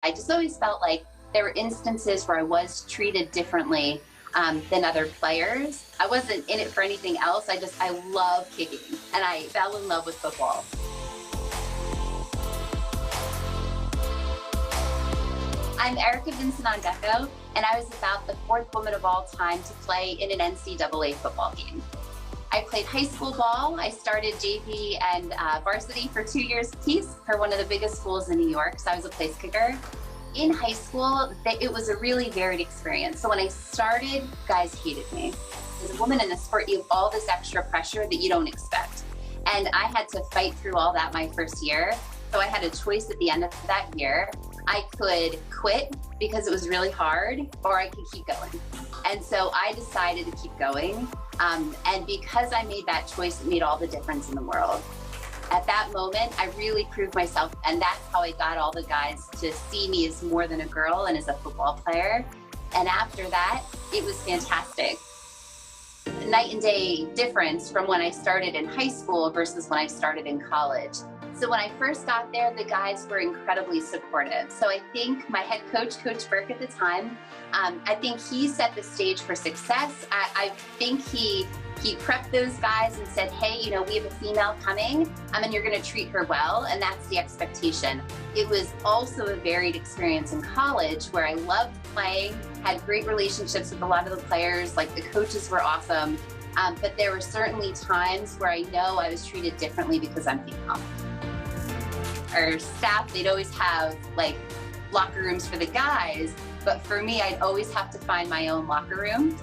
I just always felt like there were instances where I was treated differently than other players. I wasn't in it for anything else. I love kicking, and I fell in love with football. I'm Nicole Vinson-Ondecko, and I was about the 4th woman of all time to play in an NCAA football game. I played high school ball. I started JV and varsity for 2 years apiece for one of the biggest schools in New York, so I was a place kicker. In high school, it was a really varied experience. So when I started, guys hated me. As a woman in the sport, you have all this extra pressure that you don't expect. And I had to fight through all that my first year. So I had a choice at the end of that year. I could quit because it was really hard, or I could keep going. And so I decided to keep going. And because I made that choice, it made all the difference in the world. At that moment, I really proved myself, and that's how I got all the guys to see me as more than a girl and as a football player. And after that, it was fantastic. Night and day difference from when I started in high school versus when I started in college. So when I first got there, the guys were incredibly supportive. So I think my head coach, Coach Burke at the time, I think he set the stage for success. I think he prepped those guys and said, hey, you know, we have a female coming, and you're gonna treat her well, and that's the expectation. It was also a varied experience in college where I loved playing, had great relationships with a lot of the players, like the coaches were awesome, but there were certainly times where I know I was treated differently because I'm female. Our staff, they'd always have like locker rooms for the guys, but for me, I'd always have to find my own locker room.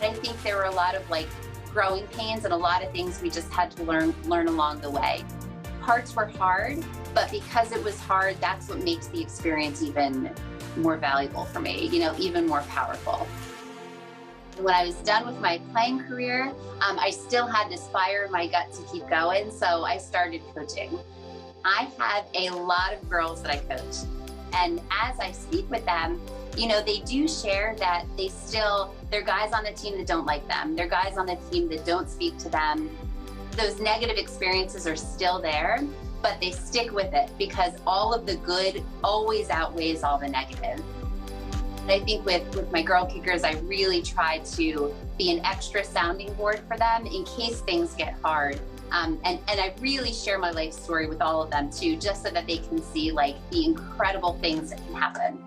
And I think there were a lot of like growing pains and a lot of things we just had to learn along the way. Parts were hard, but because it was hard, that's what makes the experience even more valuable for me, you know, even more powerful. When I was done with my playing career, I still had this fire in my gut to keep going, so I started coaching. I have a lot of girls that I coach, and as I speak with them, you know, they do share that there are guys on the team that don't like them. There are guys on the team that don't speak to them. Those negative experiences are still there, but they stick with it because all of the good always outweighs all the negative. And I think with my girl kickers, I really try to be an extra sounding board for them in case things get hard. And I really share my life story with all of them too, just so that they can see like the incredible things that can happen.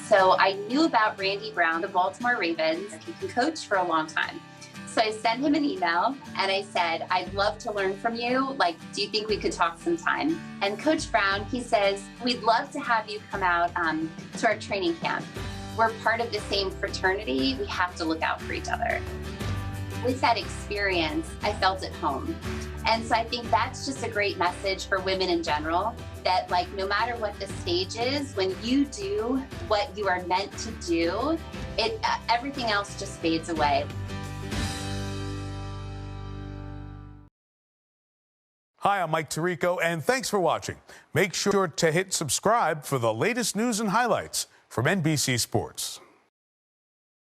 So I knew about Randy Brown, the Baltimore Ravens. He can coach for a long time. So I sent him an email and I said, I'd love to learn from you. Like, do you think we could talk sometime? And Coach Brown, he says, we'd love to have you come out to our training camp. We're part of the same fraternity. We have to look out for each other. With that experience, I felt at home. And so I think that's just a great message for women in general, that like no matter what the stage is, when you do what you are meant to do, everything else just fades away. Hi, I'm Mike Tirico, and thanks for watching. Make sure to hit subscribe for the latest news and highlights from NBC Sports.